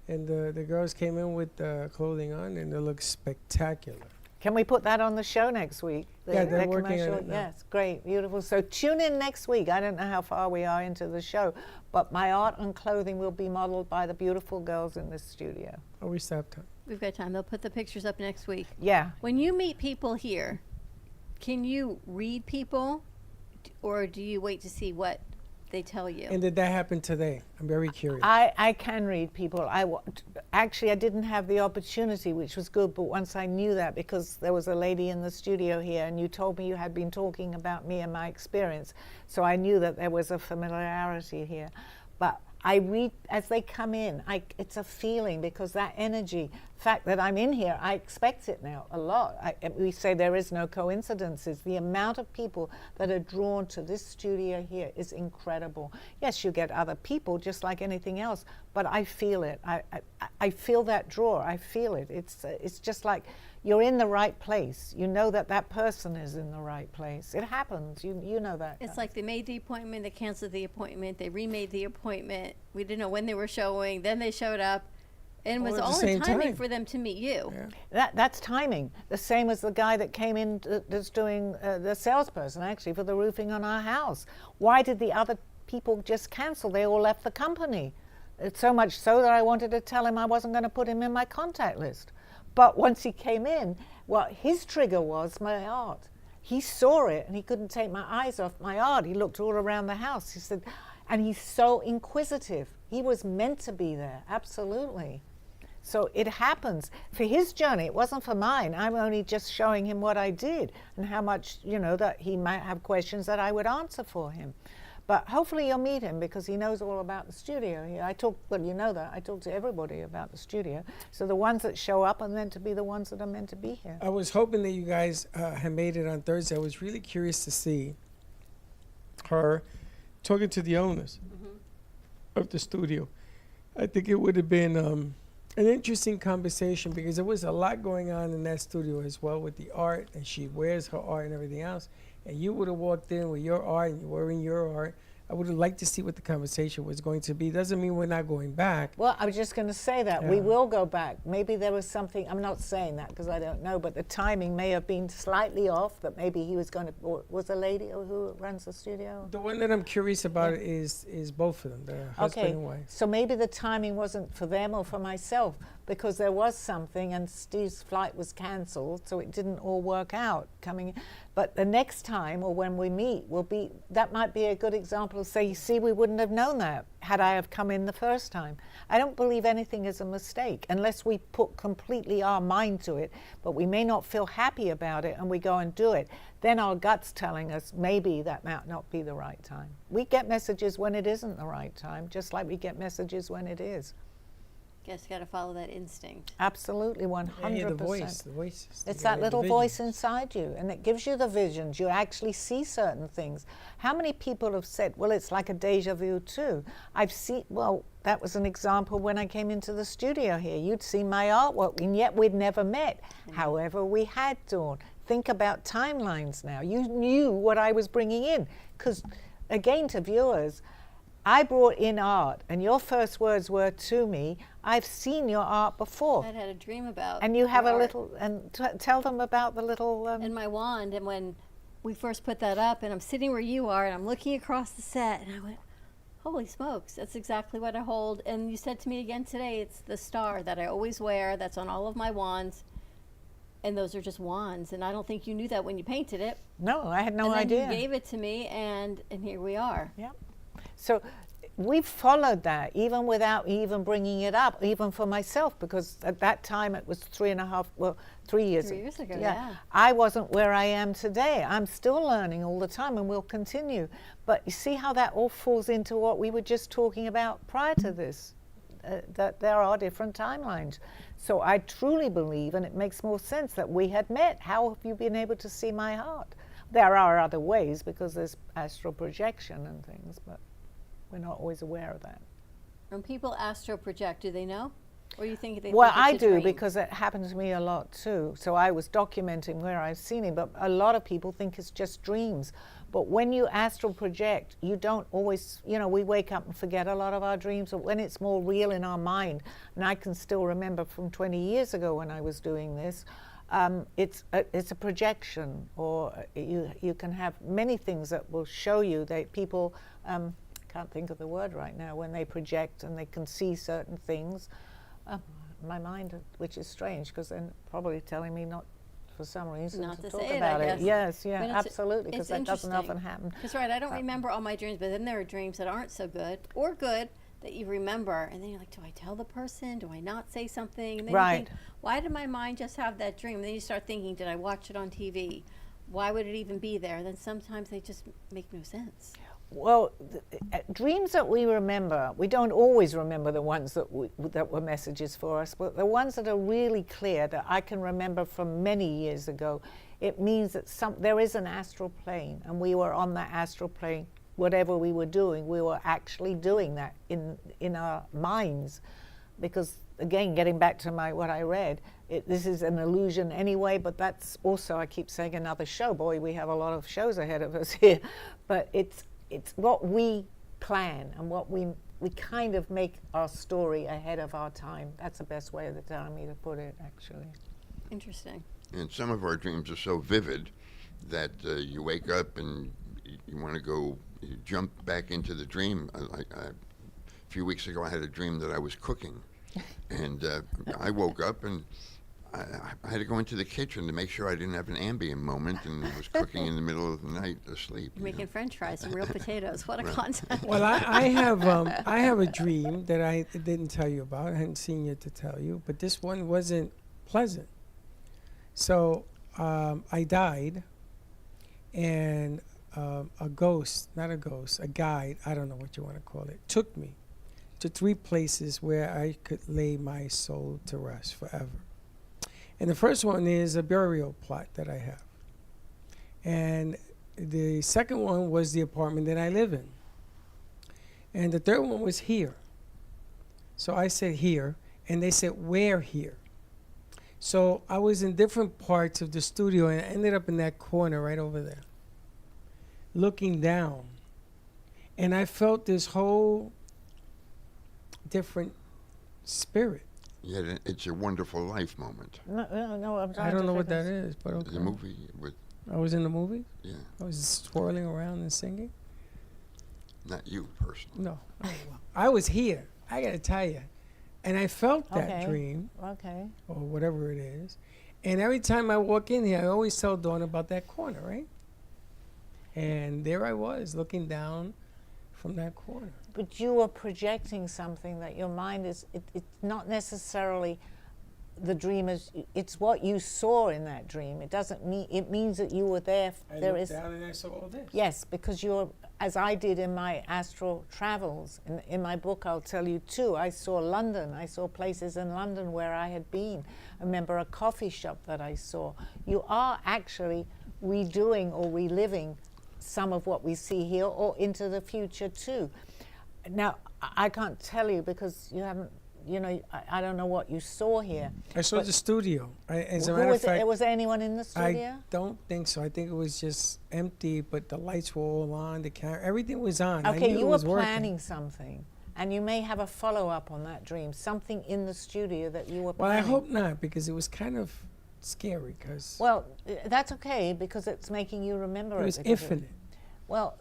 And the girls came in with clothing on, and they look spectacular. Can we put that on the show next week? Yeah, they're the working on commercial? it now. Yes, great, beautiful. So tune in next week. I don't know how far we are into the show, but my art and clothing will be modeled by the beautiful girls in this studio. Oh, we still have time. We've got time. They'll put the pictures up next week. Yeah. When you meet people here, can you read people, or do you wait to see what they tell you? And did that happen today? I'm very curious. I can read people. Actually, I didn't have the opportunity, which was good, but once I knew that, because there was a lady in the studio here, and you told me you had been talking about me and my experience, so I knew that there was a familiarity here. But I read as they come in. It's a feeling, because that energy, fact that I'm in here, I expect it now a lot. We say there is no coincidences. The amount of people that are drawn to this studio here is incredible. Yes, you get other people just like anything else, but I feel it. I feel that draw. I feel it. It's just like you're in the right place. You know that that person is in the right place. It happens. You know that. It's like they made the appointment, they canceled the appointment, they remade the appointment. We didn't know when they were showing, then they showed up. And it was All at the all in same timing time. for them to meet you. Yeah. That's timing. The same as the guy that came in that's doing the salesperson, actually, for the roofing on our house. Why did the other people just cancel? They all left the company. It's so much so that I wanted to tell him I wasn't going to put him in my contact list. But once he came in, well, his trigger was my art. He saw it, and he couldn't take my eyes off my art. He looked all around the house. He said, and he's so inquisitive. He was meant to be there, absolutely. So it happens. For his journey, it wasn't for mine. I'm only just showing him what I did and how much, that he might have questions that I would answer for him. But hopefully you'll meet him, because he knows all about the studio here. You know that. I talk to everybody about the studio. So the ones that show up are meant to be the ones that are meant to be here. I was hoping that you guys had made it on Thursday. I was really curious to see her talking to the owners of the studio. I think it would have been an interesting conversation, because there was a lot going on in that studio as well with the art, and she wears her art and everything else. And you would have walked in with your art, and you're wearing your art. I would have liked to see what the conversation was going to be. Doesn't mean we're not going back. Well, I was just going to say that. We Yeah. will go back. Maybe there was something, I'm not saying that because I don't know, but the timing may have been slightly off, that maybe he was going to, or was a lady who runs the studio? The one that I'm curious about is both of them, the husband Okay, and wife. so maybe the timing wasn't for them or for myself, because there was something and Steve's flight was cancelled, so it didn't all work out coming. But the next time, or when we meet, that might be a good example of say, you see, we wouldn't have known that had I have come in the first time. I don't believe anything is a mistake unless we put completely our mind to it, but we may not feel happy about it and we go and do it. Then our gut's telling us maybe that might not be the right time. We get messages when it isn't the right time, just like we get messages when it is. Guess you got to follow that instinct. Absolutely, 100%. I hear the voice, the voices. It's You that got the little visions. voice inside you, and it gives you the visions. You actually see certain things. How many people have said, well, it's like a deja vu too? That was an example when I came into the studio here. You'd seen my artwork, and yet we'd never met. However, we had, Dawn. Think about timelines now. You knew what I was bringing in, because, again, to viewers, I brought in art, and your first words were to me, I've seen your art before. I had a dream about. And you have your a art. little, and tell them about the little. And my wand, and when we first put that up, and I'm sitting where you are, and I'm looking across the set, and I went, Holy smokes, that's exactly what I hold. And you said to me again today, it's the star that I always wear, that's on all of my wands. And those are just wands. And I don't think you knew that when you painted it. No, I had no and then idea. you gave it to me, and here we are. Yeah. So we followed that even without even bringing it up, even for myself, because at that time it was 3 years 3 years ago, yeah. I wasn't where I am today. I'm still learning all the time and will continue. But you see how that all falls into what we were just talking about prior to this, that there are different timelines. So I truly believe, and it makes more sense, that we had met. How have you been able to see my heart? There are other ways because there's astral projection and things, but we're not always aware of that. When people astro project, do they know? Or you think they Well, think I it's a do dream? because it happens to me a lot too. So I was documenting where I've seen it, but a lot of people think it's just dreams. But when you astral project, you don't always, we wake up and forget a lot of our dreams, but when it's more real in our mind, and I can still remember from 20 years ago when I was doing this, it's a projection, or you can have many things that will show you that people, can't think of the word right now, when they project and they can see certain things. My mind, which is strange, because they're probably telling me not, for some reason, Not to talk say it, about I it. guess. Yes, But yeah, it's- absolutely, because it's that doesn't interesting. often happen. That's right. I don't remember all my dreams, but then there are dreams that aren't so good or good that you remember, and then you're like, do I tell the person? Do I not say something? And then Right. you think, why did my mind just have that dream? And then you start thinking, did I watch it on TV? Why would it even be there? Then sometimes they just make no sense. Well, dreams that we remember, we don't always remember the ones that were messages for us, but the ones that are really clear that I can remember from many years ago, it means that there is an astral plane, and we were on that astral plane. Whatever we were doing, we were actually doing that in our minds, because again, getting back to what I read, this is an illusion anyway, but that's also, I keep saying, another show. Boy, we have a lot of shows ahead of us here, but it's what we plan and what we kind of make our story ahead of our time. That's the best way of telling me to put it, actually. Interesting. And some of our dreams are so vivid that you wake up and you want to go jump back into the dream. A few weeks ago, I had a dream that I was cooking, and I woke up and I had to go into the kitchen to make sure I didn't have an Ambien moment and was cooking in the middle of the night asleep. You're making French fries and real potatoes. What a concept. Well, I have a dream that I didn't tell you about. I hadn't seen yet to tell you, but this one wasn't pleasant. So I died, and a guide, I don't know what you want to call it, took me to 3 places where I could lay my soul to rest forever. And the first one is a burial plot that I have. And the second one was the apartment that I live in. And the third one was here. So I said here, and they said, where here? So I was in different parts of the studio, and I ended up in that corner right over there, looking down. And I felt this whole different spirit. Yeah, it's a wonderful life moment. No, I'm trying I don't to know what figure- that is, but okay. The movie with, I was in the movie? yeah, I was swirling around and singing? not you personally. No. Oh, well. I was here, I gotta tell you. And I felt that Okay. dream, Okay. or whatever it is. And every time I walk in here, I always tell Dawn about that corner, right? And there I was, looking down from that corner. But you are projecting something that your mind is, it's not necessarily the dream is, it's what you saw in that dream. It doesn't mean, it means that you were there. I There looked is, down and I saw all this. yes, because you're, as I did in my astral travels, in my book I'll tell you too, I saw London, I saw places in London where I had been. I remember a coffee shop that I saw. You are actually redoing or reliving some of what we see here or into the future too. Now, I can't tell you because you haven't, I don't know what you saw here. I saw the studio. As a Who matter was of fact, was there anyone in the studio? I don't think so. I think it was just empty, but the lights were all on, the camera, everything was on. I Okay, knew you it were was working. planning something, and you may have a follow-up on that dream, something in the studio that you were Well, I planning. hope not, because it was kind of scary, because Well, that's okay, because it's making you remember it it. was because infinite. Well,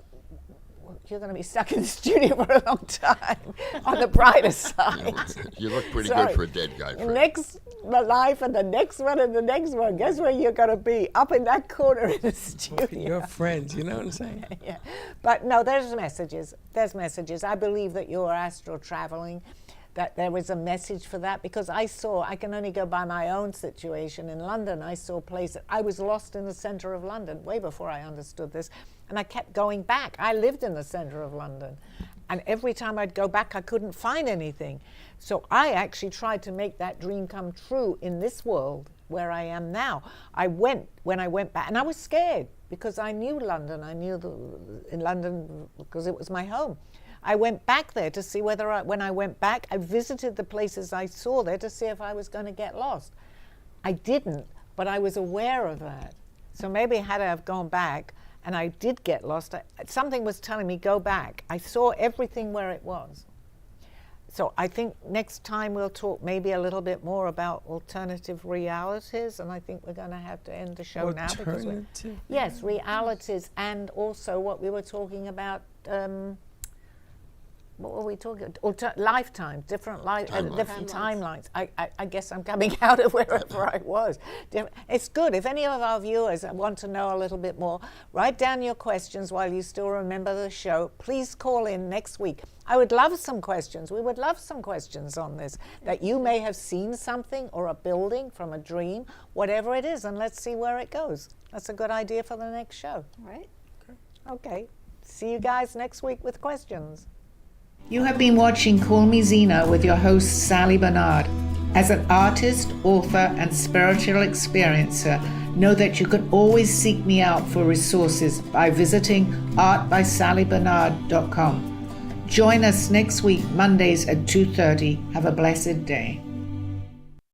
you're going to be stuck in the studio for a long time. On the brighter side. You look pretty Sorry. good for a dead guy. Fred. Next life and the next one and the next one. Guess where you're going to be? Up in that corner in the studio. You're friends, you know what I'm saying? Yeah. But no, there's messages. There's messages. I believe that you're astral traveling, that there was a message for that, because I can only go by my own situation in London. I saw places. I was lost in the center of London way before I understood this, and I kept going back. I lived in the center of London, and every time I'd go back, I couldn't find anything. So I actually tried to make that dream come true in this world where I am now. When I went back, and I was scared because I knew London. I knew in London because it was my home. I went back there to see when I went back, I visited the places I saw there to see if I was going to get lost. I didn't, but I was aware of that. So maybe had I have gone back and I did get lost, something was telling me, go back. I saw everything where it was. So I think next time we'll talk maybe a little bit more about alternative realities, and I think we're going to have to end the show now. Yes, realities, and also what we were talking about, what were we talking about? Lifetimes, different timelines. I guess I'm coming out of wherever I was. It's good. If any of our viewers want to know a little bit more, write down your questions while you still remember the show. Please call in next week. I would love some questions. We would love some questions on this, that you may have seen something or a building from a dream, whatever it is, and let's see where it goes. That's a good idea for the next show. All right. Okay. See you guys next week with questions. You have been watching Call Me Zena with your host, Sally Bernard. As an artist, author, and spiritual experiencer, know that you can always seek me out for resources by visiting artbysallybernard.com. Join us next week, Mondays at 2:30. Have a blessed day.